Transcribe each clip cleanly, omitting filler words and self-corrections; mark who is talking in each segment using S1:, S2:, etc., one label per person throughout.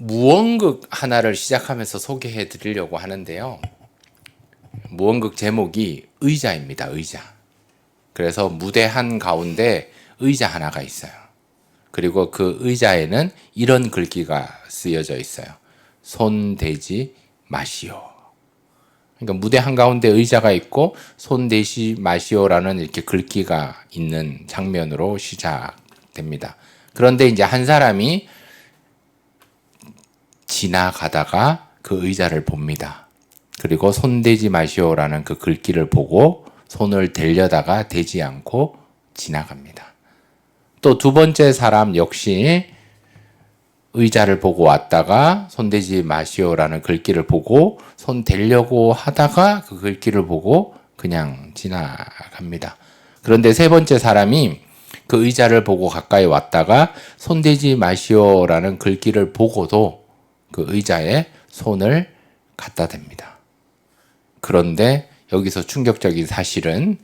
S1: 무언극 하나를 시작하면서 소개해 드리려고 하는데요. 무언극 제목이 의자입니다. 의자. 그래서 무대 한가운데 의자 하나가 있어요. 그리고 그 의자에는 이런 글귀가 쓰여져 있어요. 손 대지 마시오. 그러니까 무대 한가운데 의자가 있고 손 대지 마시오라는 이렇게 글귀가 있는 장면으로 시작됩니다. 그런데 이제 한 사람이 지나가다가 그 의자를 봅니다. 그리고 손 대지 마시오라는 그 글귀를 보고 손을 대려다가 대지 않고 지나갑니다. 또 두 번째 사람 역시 의자를 보고 왔다가 손 대지 마시오라는 글귀를 보고 손 대려고 하다가 그 글귀를 보고 그냥 지나갑니다. 그런데 세 번째 사람이 그 의자를 보고 가까이 왔다가 손 대지 마시오라는 글귀를 보고도 그 의자에 손을 갖다 댑니다. 그런데 여기서 충격적인 사실은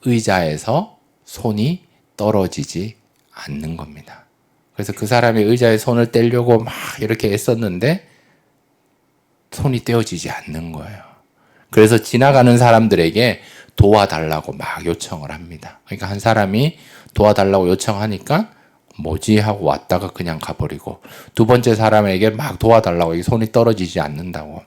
S1: 의자에서 손이 떨어지지 않는 겁니다. 그래서 그 사람이 의자에 손을 떼려고 막 이렇게 애썼는데 손이 떼어지지 않는 거예요. 그래서 지나가는 사람들에게 도와달라고 막 요청을 합니다. 그러니까 한 사람이 도와달라고 요청하니까 뭐지 하고 왔다가 그냥 가버리고, 두 번째 사람에게 막 도와달라고 손이 떨어지지 않는다고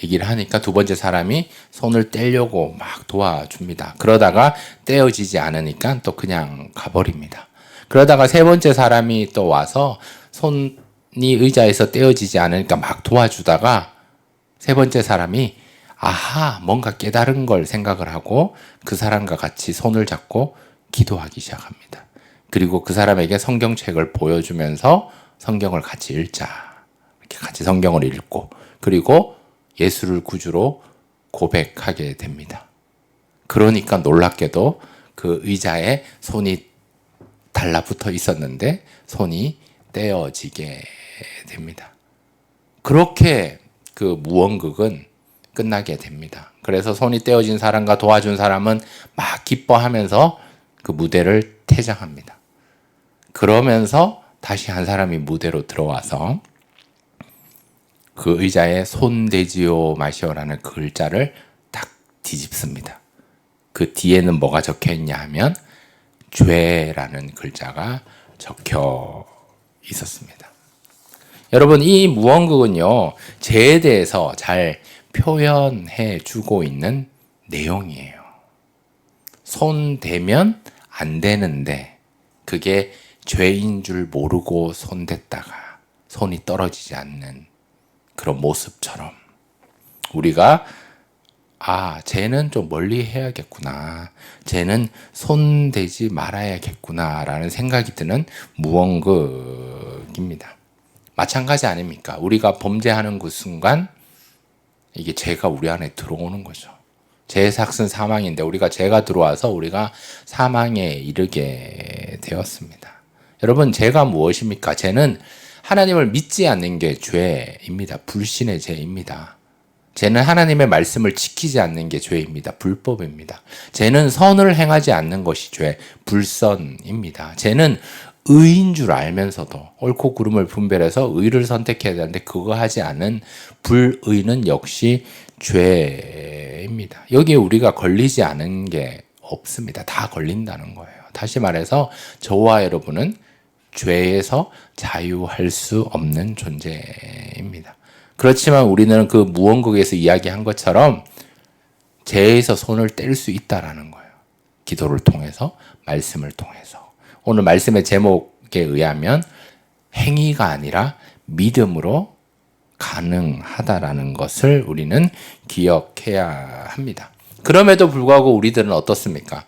S1: 얘기를 하니까 두 번째 사람이 손을 떼려고 막 도와줍니다. 그러다가 떼어지지 않으니까 또 그냥 가버립니다. 그러다가 세 번째 사람이 또 와서 손이 의자에서 떼어지지 않으니까 막 도와주다가 세 번째 사람이 아하, 뭔가 깨달은 걸 생각을 하고 그 사람과 같이 손을 잡고 기도하기 시작합니다. 그리고 그 사람에게 성경책을 보여주면서 성경을 같이 읽자. 이렇게 같이 성경을 읽고, 그리고 예수를 구주로 고백하게 됩니다. 그러니까 놀랍게도 그 의자에 손이 달라붙어 있었는데 손이 떼어지게 됩니다. 그렇게 그 무언극은 끝나게 됩니다. 그래서 손이 떼어진 사람과 도와준 사람은 막 기뻐하면서 그 무대를 퇴장합니다. 그러면서 다시 한 사람이 무대로 들어와서 그 의자에 손 대지오 마시오라는 그 글자를 딱 뒤집습니다. 그 뒤에는 뭐가 적혀 있냐 하면 죄라는 글자가 적혀 있었습니다. 여러분, 이 무언극은요, 죄에 대해서 잘 표현해 주고 있는 내용이에요. 손 대면 안 되는데 그게 죄인 줄 모르고 손 댔다가 손이 떨어지지 않는 그런 모습처럼 우리가 쟤는 좀 멀리 해야겠구나, 쟤는 손 대지 말아야겠구나 라는 생각이 드는 무언극입니다. 마찬가지 아닙니까? 우리가 범죄하는 그 순간 이게 죄가 우리 안에 들어오는 거죠. 죄의 삭은 사망인데 우리가 죄가 들어와서 우리가 사망에 이르게 되었습니다. 여러분, 죄가 무엇입니까? 죄는 하나님을 믿지 않는 게 죄입니다. 불신의 죄입니다. 죄는 하나님의 말씀을 지키지 않는 게 죄입니다. 불법입니다. 죄는 선을 행하지 않는 것이 죄, 불선입니다. 죄는 의인 줄 알면서도 옳고 그름을 분별해서 의를 선택해야 되는데 그거 하지 않은 불의는 역시 죄입니다. 여기에 우리가 걸리지 않은 게 없습니다. 다 걸린다는 거예요. 다시 말해서 저와 여러분은 죄에서 자유할 수 없는 존재입니다. 그렇지만 우리는 그 무언극에서 이야기한 것처럼 죄에서 손을 뗄 수 있다라는 거예요. 기도를 통해서, 말씀을 통해서. 오늘 말씀의 제목에 의하면 행위가 아니라 믿음으로 가능하다라는 것을 우리는 기억해야 합니다. 그럼에도 불구하고 우리들은 어떻습니까?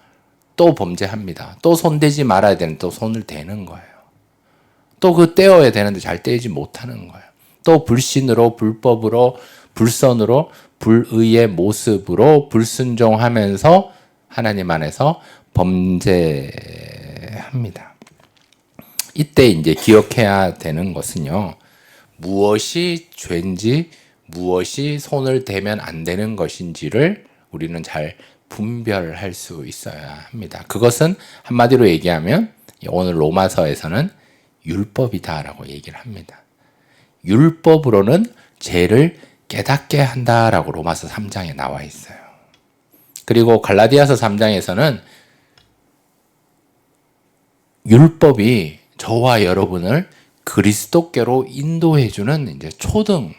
S1: 또 범죄합니다. 또 손대지 말아야 되는, 또 손을 대는 거예요. 또 그 떼어야 되는데 잘 떼지 못하는 거예요. 또 불신으로, 불법으로, 불선으로, 불의의 모습으로 불순종하면서 하나님 안에서 범죄합니다. 이때 이제 기억해야 되는 것은요, 무엇이 죄인지, 무엇이 손을 대면 안 되는 것인지를 우리는 잘 분별할 수 있어야 합니다. 그것은 한마디로 얘기하면 오늘 로마서에서는 율법이다라고 얘기를 합니다. 율법으로는 죄를 깨닫게 한다라고 로마서 3장에 나와 있어요. 그리고 갈라디아서 3장에서는 율법이 저와 여러분을 그리스도께로 인도해주는 이제 초등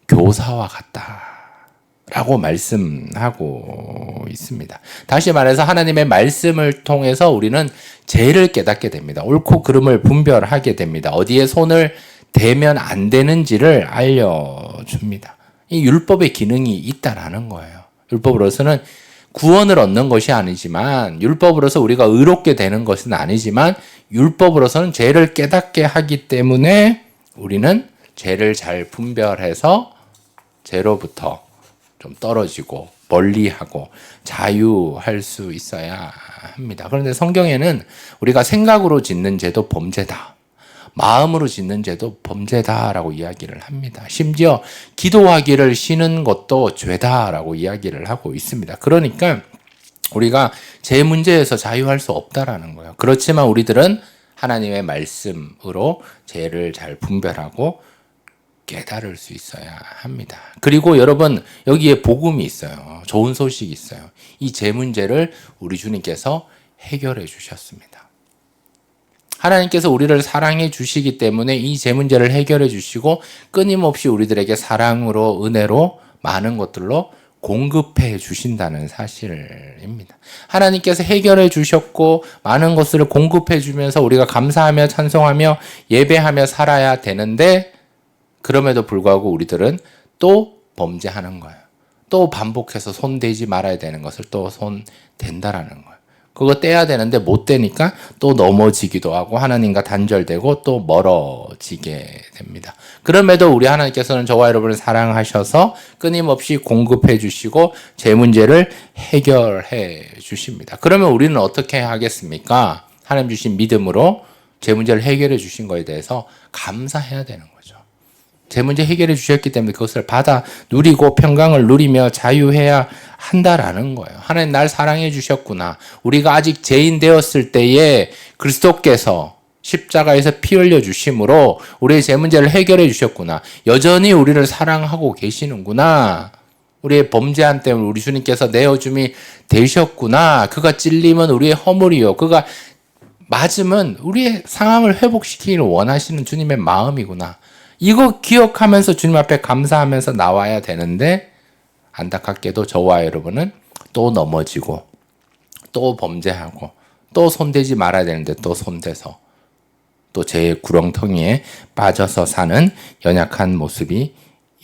S1: 교사와 같다라고 말씀하고 있습니다. 다시 말해서 하나님의 말씀을 통해서 우리는 죄를 깨닫게 됩니다. 옳고 그름을 분별하게 됩니다. 어디에 손을 대면 안 되는지를 알려줍니다. 이 율법의 기능이 있다라는 거예요. 율법으로서는 구원을 얻는 것이 아니지만, 율법으로서 우리가 의롭게 되는 것은 아니지만, 율법으로서는 죄를 깨닫게 하기 때문에 우리는 죄를 잘 분별해서 죄로부터 좀 떨어지고 멀리하고 자유할 수 있어야 합니다. 그런데 성경에는 우리가 생각으로 짓는 죄도 범죄다, 마음으로 짓는 죄도 범죄다라고 이야기를 합니다. 심지어 기도하기를 쉬는 것도 죄다라고 이야기를 하고 있습니다. 그러니까 우리가 죄 문제에서 자유할 수 없다라는 거예요. 그렇지만 우리들은 하나님의 말씀으로 죄를 잘 분별하고 깨달을 수 있어야 합니다. 그리고 여러분, 여기에 복음이 있어요. 좋은 소식이 있어요. 이 죄 문제를 우리 주님께서 해결해 주셨습니다. 하나님께서 우리를 사랑해 주시기 때문에 이 죄 문제를 해결해 주시고 끊임없이 우리들에게 사랑으로, 은혜로, 많은 것들로 공급해 주신다는 사실입니다. 하나님께서 해결해 주셨고 많은 것을 공급해 주면서 우리가 감사하며 찬송하며 예배하며 살아야 되는데, 그럼에도 불구하고 우리들은 또 범죄하는 거예요. 또 반복해서 손대지 말아야 되는 것을 또 손댄다라는 거예요. 그거 떼야 되는데 못 떼니까 또 넘어지기도 하고 하나님과 단절되고 또 멀어지게 됩니다. 그럼에도 우리 하나님께서는 저와 여러분을 사랑하셔서 끊임없이 공급해 주시고 제 문제를 해결해 주십니다. 그러면 우리는 어떻게 하겠습니까? 하나님 주신 믿음으로 제 문제를 해결해 주신 거에 대해서 감사해야 되는 거죠. 제 문제 해결해 주셨기 때문에 그것을 받아 누리고 평강을 누리며 자유해야 한다라는 거예요. 하나님 날 사랑해 주셨구나. 우리가 아직 죄인 되었을 때에 그리스도께서 십자가에서 피 흘려 주심으로 우리의 죄 문제를 해결해 주셨구나. 여전히 우리를 사랑하고 계시는구나. 우리의 범죄한 때문에 우리 주님께서 내어줌이 되셨구나. 그가 찔림은 우리의 허물이요, 그가 맞으면 우리의 상황을 회복시키기를 원하시는 주님의 마음이구나. 이거 기억하면서 주님 앞에 감사하면서 나와야 되는데, 안타깝게도 저와 여러분은 또 넘어지고 또 범죄하고 또 손대지 말아야 되는데 또 손대서 또 죄의 구렁텅이에 빠져서 사는 연약한 모습이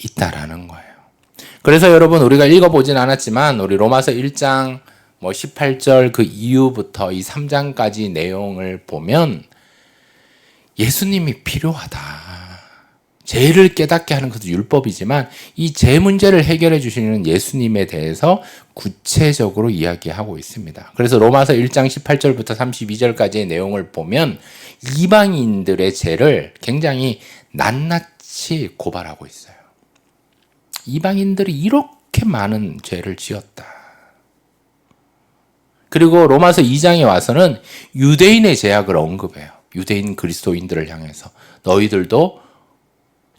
S1: 있다라는 거예요. 그래서 여러분, 우리가 읽어보진 않았지만 우리 로마서 1장 18절 그 이후부터 이 3장까지 내용을 보면 예수님이 필요하다. 죄를 깨닫게 하는 것도 율법이지만 이 죄 문제를 해결해 주시는 예수님에 대해서 구체적으로 이야기하고 있습니다. 그래서 로마서 1장 18절부터 32절까지의 내용을 보면 이방인들의 죄를 굉장히 낱낱이 고발하고 있어요. 이방인들이 이렇게 많은 죄를 지었다. 그리고 로마서 2장에 와서는 유대인의 죄악을 언급해요. 유대인 그리스도인들을 향해서 너희들도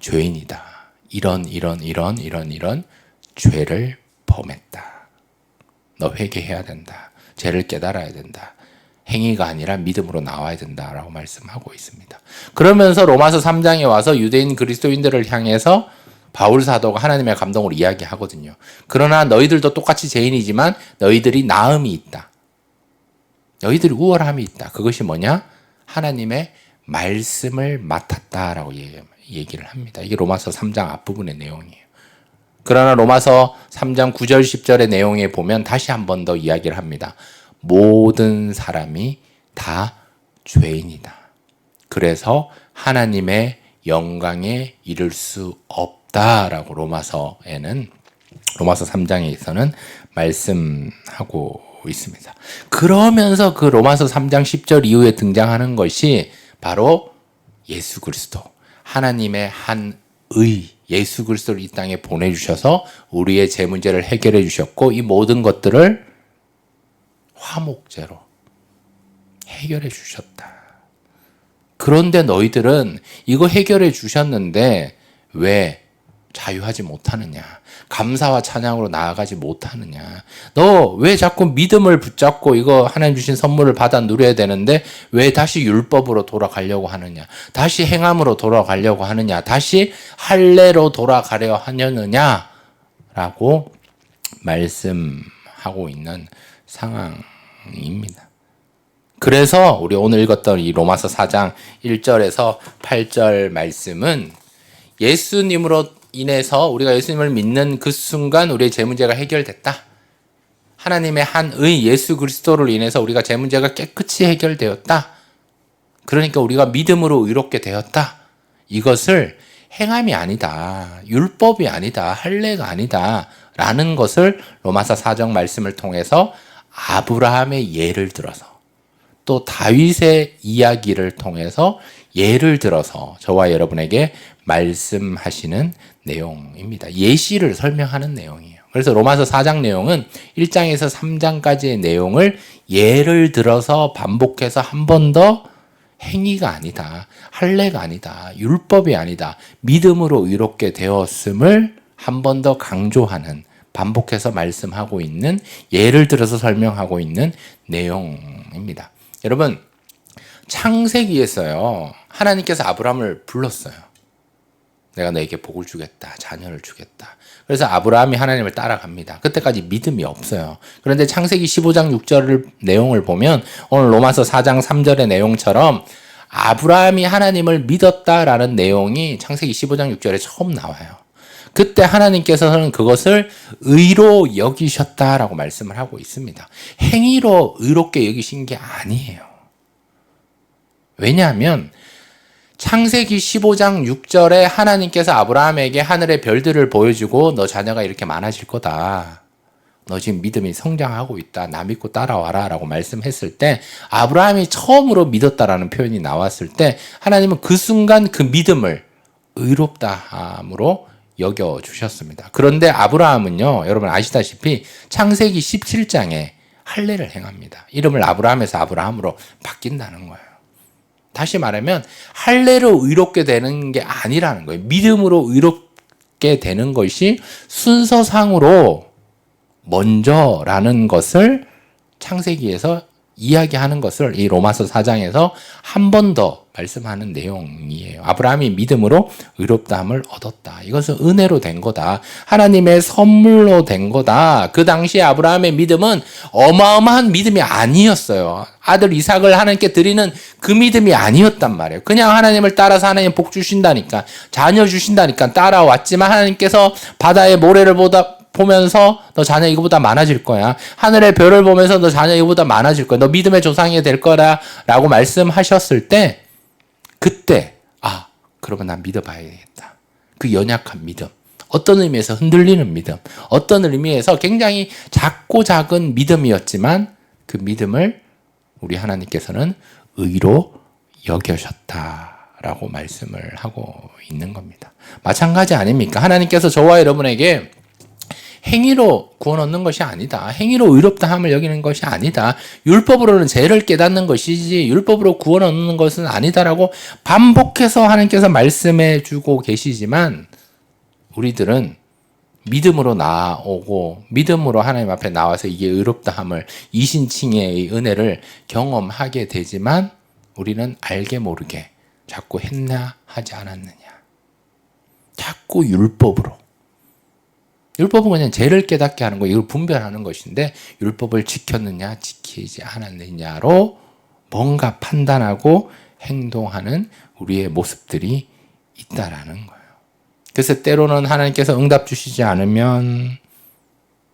S1: 죄인이다. 이런 죄를 범했다. 너 회개해야 된다. 죄를 깨달아야 된다. 행위가 아니라 믿음으로 나와야 된다라고 말씀하고 있습니다. 그러면서 로마서 3장에 와서 유대인 그리스도인들을 향해서 바울 사도가 하나님의 감동으로 이야기하거든요. 그러나 너희들도 똑같이 죄인이지만 너희들이 나음이 있다. 너희들이 우월함이 있다. 그것이 뭐냐? 하나님의 말씀을 맡았다라고 얘기를 합니다. 이게 로마서 3장 앞부분의 내용이에요. 그러나 로마서 3장 9절 10절의 내용에 보면 다시 한 번 더 이야기를 합니다. 모든 사람이 다 죄인이다. 그래서 하나님의 영광에 이를 수 없다라고 로마서 3장에서는 말씀하고 있습니다. 그러면서 그 로마서 3장 10절 이후에 등장하는 것이 바로 예수 그리스도, 하나님의 한 의, 예수 그리스도를 이 땅에 보내주셔서 우리의 죄 문제를 해결해 주셨고 이 모든 것들을 화목제로 해결해 주셨다. 그런데 너희들은 이거 해결해 주셨는데 왜 자유하지 못하느냐? 감사와 찬양으로 나아가지 못하느냐? 너 왜 자꾸 믿음을 붙잡고 이거 하나님 주신 선물을 받아 누려야 되는데 왜 다시 율법으로 돌아가려고 하느냐? 다시 행함으로 돌아가려고 하느냐? 다시 할례로 돌아가려 하느냐? 라고 말씀하고 있는 상황입니다. 그래서 우리 오늘 읽었던 이 로마서 4장 1절에서 8절 말씀은 예수님으로 인해서 우리가 예수님을 믿는 그 순간 우리의 제 문제가 해결됐다. 하나님의 한 의 예수 그리스도를 인해서 우리가 제 문제가 깨끗이 해결되었다. 그러니까 우리가 믿음으로 의롭게 되었다. 이것을 행함이 아니다. 율법이 아니다. 할례가 아니다. 라는 것을 로마서 4장 말씀을 통해서 아브라함의 예를 들어서 또 다윗의 이야기를 통해서 예를 들어서 저와 여러분에게 말씀하시는 내용입니다. 예시를 설명하는 내용이에요. 그래서 로마서 4장 내용은 1장에서 3장까지의 내용을 예를 들어서 반복해서 한 번 더 행위가 아니다. 할례가 아니다. 율법이 아니다. 믿음으로 의롭게 되었음을 한 번 더 강조하는, 반복해서 말씀하고 있는, 예를 들어서 설명하고 있는 내용입니다. 여러분, 창세기에서요, 하나님께서 아브라함을 불렀어요. 내가 너에게 복을 주겠다. 자녀를 주겠다. 그래서 아브라함이 하나님을 따라갑니다. 그때까지 믿음이 없어요. 그런데 창세기 15장 6절 내용을 보면 오늘 로마서 4장 3절의 내용처럼 아브라함이 하나님을 믿었다라는 내용이 창세기 15장 6절에 처음 나와요. 그때 하나님께서는 그것을 의로 여기셨다라고 말씀을 하고 있습니다. 행위로 의롭게 여기신 게 아니에요. 왜냐하면 창세기 15장 6절에 하나님께서 아브라함에게 하늘의 별들을 보여주고 너 자녀가 이렇게 많아질 거다. 너 지금 믿음이 성장하고 있다. 나 믿고 따라와라 라고 말씀했을 때 아브라함이 처음으로 믿었다라는 표현이 나왔을 때 하나님은 그 순간 그 믿음을 의롭다함으로 여겨주셨습니다. 그런데 아브라함은요, 여러분 아시다시피 창세기 17장에 할례를 행합니다. 이름을 아브라함에서 아브라함으로 바뀐다는 거예요. 다시 말하면 할례로 의롭게 되는 게 아니라는 거예요. 믿음으로 의롭게 되는 것이 순서상으로 먼저라는 것을 창세기에서 이야기하는 것을 이 로마서 4장에서 한 번 더 말씀하는 내용이에요. 아브라함이 믿음으로 의롭다함을 얻었다. 이것은 은혜로 된 거다. 하나님의 선물로 된 거다. 그 당시에 아브라함의 믿음은 어마어마한 믿음이 아니었어요. 아들 이삭을 하나님께 드리는 그 믿음이 아니었단 말이에요. 그냥 하나님을 따라서 하나님 복 주신다니까, 자녀 주신다니까 따라왔지만 하나님께서 바다의 모래를 보면서 너 자녀 이거보다 많아질 거야. 하늘의 별을 보면서 너 자녀 이거보다 많아질 거야. 너 믿음의 조상이 될 거라 라고 말씀하셨을 때 그때 그러면 난 믿어봐야겠다. 그 연약한 믿음. 어떤 의미에서 흔들리는 믿음. 어떤 의미에서 굉장히 작고 작은 믿음이었지만 그 믿음을 우리 하나님께서는 의로 여겨셨다라고 말씀을 하고 있는 겁니다. 마찬가지 아닙니까? 하나님께서 저와 여러분에게 행위로 구원 얻는 것이 아니다. 행위로 의롭다함을 여기는 것이 아니다. 율법으로는 죄를 깨닫는 것이지 율법으로 구원 얻는 것은 아니다라고 반복해서 하나님께서 말씀해 주고 계시지만 우리들은 믿음으로 나아오고 믿음으로 하나님 앞에 나와서 이게 의롭다함을 이신칭의 은혜를 경험하게 되지만 우리는 알게 모르게 자꾸 했나 하지 않았느냐. 자꾸 율법으로. 율법은 그냥 죄를 깨닫게 하는 거, 이걸 분별하는 것인데 율법을 지켰느냐 지키지 않았느냐로 뭔가 판단하고 행동하는 우리의 모습들이 있다라는 거예요. 그래서 때로는 하나님께서 응답 주시지 않으면,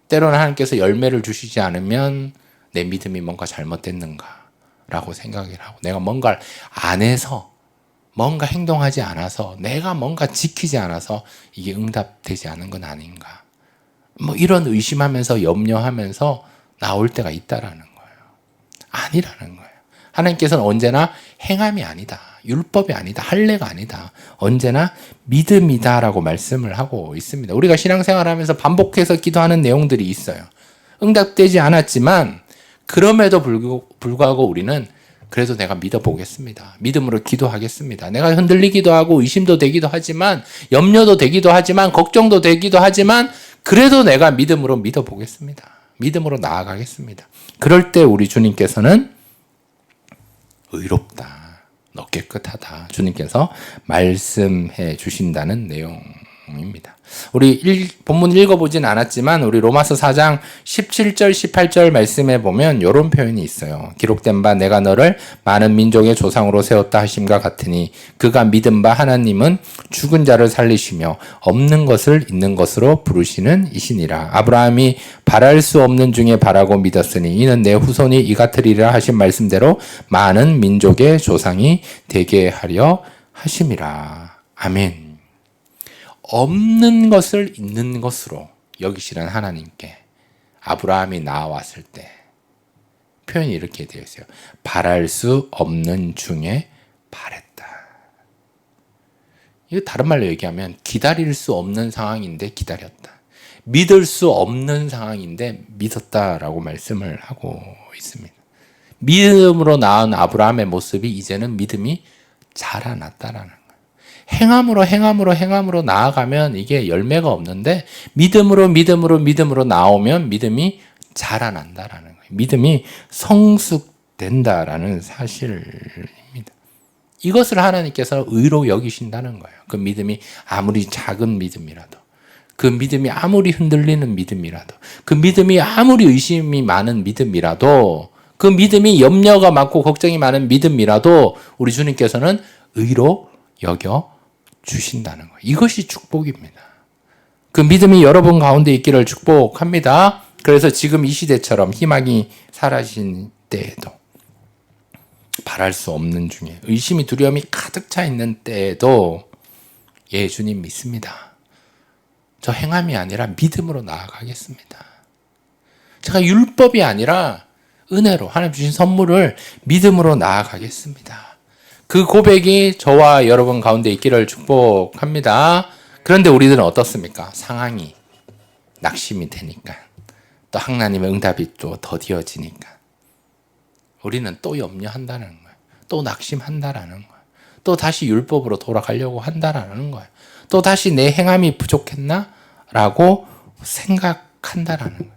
S1: 때로는 하나님께서 열매를 주시지 않으면 내 믿음이 뭔가 잘못됐는가라고 생각을 하고, 내가 뭔가를 안 해서, 뭔가 행동하지 않아서, 내가 뭔가 지키지 않아서 이게 응답되지 않은 건 아닌가. 이런 의심하면서 염려하면서 나올 때가 있다라는 거예요. 아니라는 거예요. 하나님께서는 언제나 행함이 아니다. 율법이 아니다. 할례가 아니다. 언제나 믿음이다라고 말씀을 하고 있습니다. 우리가 신앙생활하면서 반복해서 기도하는 내용들이 있어요. 응답되지 않았지만 그럼에도 불구하고 우리는 그래도 내가 믿어보겠습니다. 믿음으로 기도하겠습니다. 내가 흔들리기도 하고 의심도 되기도 하지만 염려도 되기도 하지만 걱정도 되기도 하지만 그래도 내가 믿음으로 믿어보겠습니다. 믿음으로 나아가겠습니다. 그럴 때 우리 주님께서는 의롭다, 너 깨끗하다 주님께서 말씀해 주신다는 내용입니다. 우리 본문 읽어보진 않았지만 우리 로마서 4장 17절 18절 말씀에 보면 이런 표현이 있어요. 기록된 바 내가 너를 많은 민족의 조상으로 세웠다 하심과 같으니 그가 믿은 바 하나님은 죽은 자를 살리시며 없는 것을 있는 것으로 부르시는 이시니라. 아브라함이 바랄 수 없는 중에 바라고 믿었으니 이는 내 후손이 이 같으리라 하신 말씀대로 많은 민족의 조상이 되게 하려 하심이라. 아멘. 없는 것을 있는 것으로 여기시는 하나님께 아브라함이 나아왔을 때 표현이 이렇게 되어 있어요. 바랄 수 없는 중에 바랬다. 이거 다른 말로 얘기하면 기다릴 수 없는 상황인데 기다렸다. 믿을 수 없는 상황인데 믿었다라고 말씀을 하고 있습니다. 믿음으로 나온 아브라함의 모습이 이제는 믿음이 자라났다라는 거예요. 행함으로 나아가면 이게 열매가 없는데 믿음으로 나오면 믿음이 자라난다라는 거예요. 믿음이 성숙된다라는 사실입니다. 이것을 하나님께서 의로 여기신다는 거예요. 그 믿음이 아무리 작은 믿음이라도, 그 믿음이 아무리 흔들리는 믿음이라도, 그 믿음이 아무리 의심이 많은 믿음이라도, 그 믿음이 염려가 많고 걱정이 많은 믿음이라도 우리 주님께서는 의로 여겨 주신다는 거예요. 이것이 축복입니다. 그 믿음이 여러분 가운데 있기를 축복합니다. 그래서 지금 이 시대처럼 희망이 사라진 때에도, 바랄 수 없는 중에, 의심이 두려움이 가득 차 있는 때에도 예, 주님 믿습니다. 저 행함이 아니라 믿음으로 나아가겠습니다. 제가 율법이 아니라 은혜로 하나님 주신 선물을 믿음으로 나아가겠습니다. 그 고백이 저와 여러분 가운데 있기를 축복합니다. 그런데 우리들은 어떻습니까? 상황이 낙심이 되니까, 또 하나님의 응답이 또 더디어지니까 우리는 또 염려한다는 거예요. 또 낙심한다라는 거예요. 또 다시 율법으로 돌아가려고 한다라는 거예요. 또 다시 내 행함이 부족했나? 라고 생각한다라는 거예요.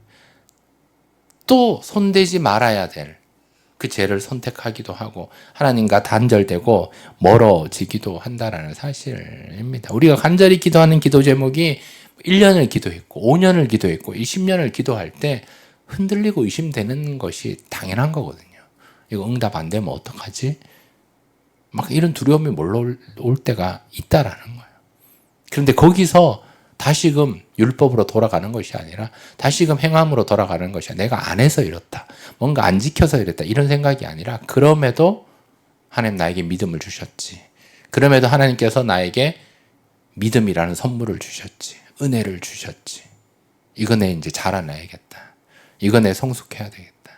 S1: 또 손대지 말아야 될 그 죄를 선택하기도 하고 하나님과 단절되고 멀어지기도 한다라는 사실입니다. 우리가 간절히 기도하는 기도 제목이 1년을 기도했고 5년을 기도했고 20년을 기도할 때 흔들리고 의심되는 것이 당연한 거거든요. 이거 응답 안 되면 어떡하지? 막 이런 두려움이 몰려올 때가 있다라는 거예요. 그런데 거기서 다시금 율법으로 돌아가는 것이 아니라 다시금 행함으로 돌아가는 것이 아니라 내가 안 해서 이렇다, 뭔가 안 지켜서 이랬다, 이런 생각이 아니라 그럼에도 하나님 나에게 믿음을 주셨지. 그럼에도 하나님께서 나에게 믿음이라는 선물을 주셨지. 은혜를 주셨지. 이거 내 이제 자라나야겠다. 이거 내 성숙해야 되겠다.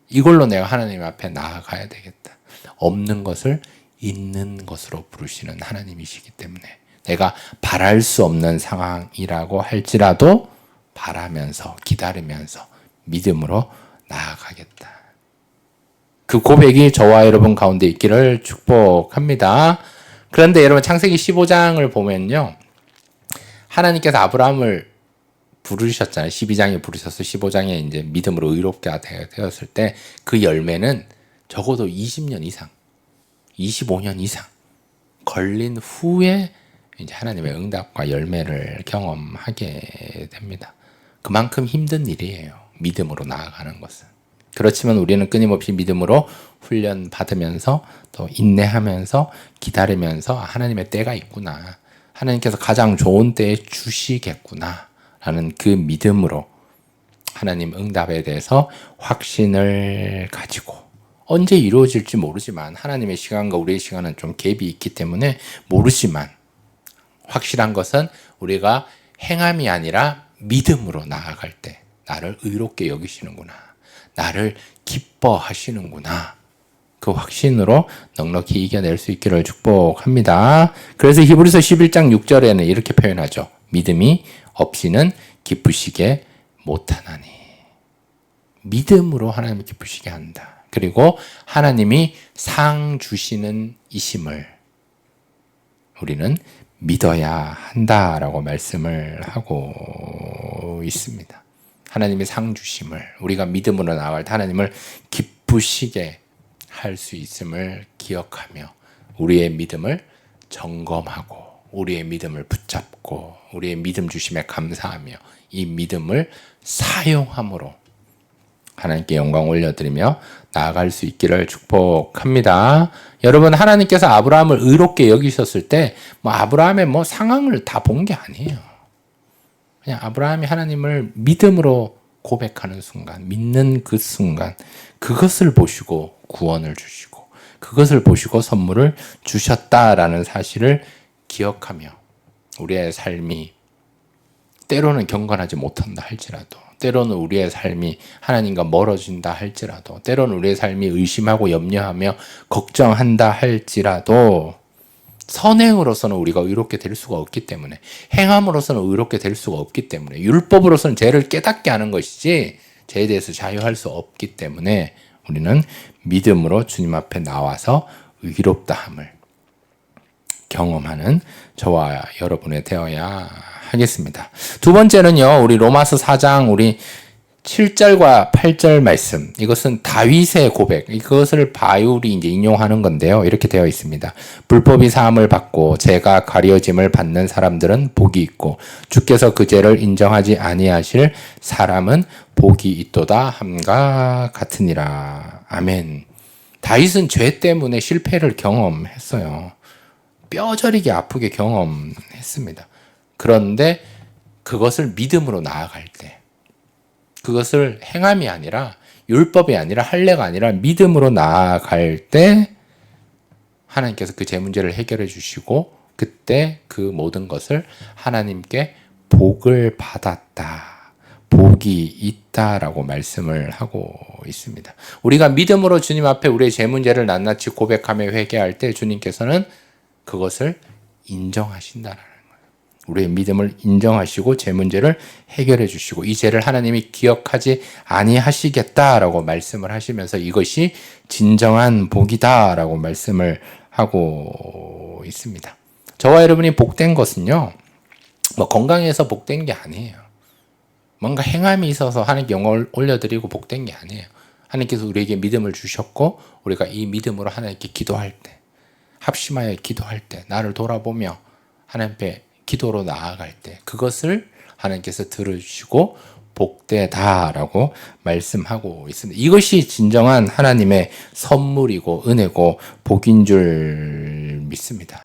S1: 이걸로 내가 하나님 앞에 나아가야 되겠다. 없는 것을 있는 것으로 부르시는 하나님이시기 때문에 내가 바랄 수 없는 상황이라고 할지라도 바라면서 기다리면서 믿음으로 나아가겠다. 그 고백이 저와 여러분 가운데 있기를 축복합니다. 그런데 여러분 창세기 15장을 보면요, 하나님께서 아브라함을 부르셨잖아요. 12장에 부르셔서 15장에 이제 믿음으로 의롭게 되었을 때 그 열매는 적어도 20년 이상, 25년 이상 걸린 후에 이제 하나님의 응답과 열매를 경험하게 됩니다. 그만큼 힘든 일이에요. 믿음으로 나아가는 것은. 그렇지만 우리는 끊임없이 믿음으로 훈련 받으면서 또 인내하면서 기다리면서 하나님의 때가 있구나, 하나님께서 가장 좋은 때에 주시겠구나 라는 그 믿음으로 하나님 응답에 대해서 확신을 가지고, 언제 이루어질지 모르지만 하나님의 시간과 우리의 시간은 좀 갭이 있기 때문에 모르지만 확실한 것은 우리가 행함이 아니라 믿음으로 나아갈 때 나를 의롭게 여기시는구나, 나를 기뻐하시는구나, 그 확신으로 넉넉히 이겨낼 수 있기를 축복합니다. 그래서 히브리서 11장 6절에는 이렇게 표현하죠. 믿음이 없이는 기쁘시게 못하나니. 믿음으로 하나님을 기쁘시게 한다. 그리고 하나님이 상 주시는 이심을 우리는 믿어야 한다라고 말씀을 하고 있습니다. 하나님의 상 주심을 우리가 믿음으로 나아갈 때 하나님을 기쁘시게 할 수 있음을 기억하며 우리의 믿음을 점검하고 우리의 믿음을 붙잡고 우리의 믿음 주심에 감사하며 이 믿음을 사용함으로 하나님께 영광 올려드리며 나아갈 수 있기를 축복합니다. 여러분, 하나님께서 아브라함을 의롭게 여기셨을 때 아브라함의 상황을 다 본 게 아니에요. 그냥 아브라함이 하나님을 믿음으로 고백하는 순간, 믿는 그 순간, 그것을 보시고 구원을 주시고 그것을 보시고 선물을 주셨다라는 사실을 기억하며 우리의 삶이 때로는 경건하지 못한다 할지라도, 때로는 우리의 삶이 하나님과 멀어진다 할지라도, 때로는 우리의 삶이 의심하고 염려하며 걱정한다 할지라도 선행으로서는 우리가 의롭게 될 수가 없기 때문에, 행함으로서는 의롭게 될 수가 없기 때문에, 율법으로서는 죄를 깨닫게 하는 것이지 죄에 대해서 자유할 수 없기 때문에 우리는 믿음으로 주님 앞에 나와서 의롭다함을 경험하는 저와 여러분이 되어야 하겠습니다. 두 번째는요, 우리 로마서 4장 우리 7절과 8절 말씀. 이것은 다윗의 고백. 이것을 바울이 이제 인용하는 건데요. 이렇게 되어 있습니다. 불법이 사함을 받고 죄가 가려짐을 받는 사람들은 복이 있고 주께서 그 죄를 인정하지 아니하실 사람은 복이 있도다 함과 같으니라. 아멘. 다윗은 죄 때문에 실패를 경험했어요. 뼈저리게 아프게 경험했습니다. 그런데 그것을 믿음으로 나아갈 때, 그것을 행함이 아니라 율법이 아니라 할례가 아니라 믿음으로 나아갈 때 하나님께서 그 죄 문제를 해결해 주시고 그때 그 모든 것을 하나님께 복을 받았다, 복이 있다라고 말씀을 하고 있습니다. 우리가 믿음으로 주님 앞에 우리의 죄 문제를 낱낱이 고백하며 회개할 때 주님께서는 그것을 인정하신다라는 거예요. 우리의 믿음을 인정하시고 죄 문제를 해결해 주시고 이 죄를 하나님이 기억하지 아니하시겠다라고 말씀을 하시면서 이것이 진정한 복이다라고 말씀을 하고 있습니다. 저와 여러분이 복된 것은요, 건강해서 복된 게 아니에요. 뭔가 행함이 있어서 하나님께 영광을 올려드리고 복된 게 아니에요. 하나님께서 우리에게 믿음을 주셨고 우리가 이 믿음으로 하나님께 기도할 때, 합심하여 기도할 때, 나를 돌아보며 하나님 앞에 기도로 나아갈 때 그것을 하나님께서 들으시고 복되다라고 말씀하고 있습니다. 이것이 진정한 하나님의 선물이고 은혜고 복인 줄 믿습니다.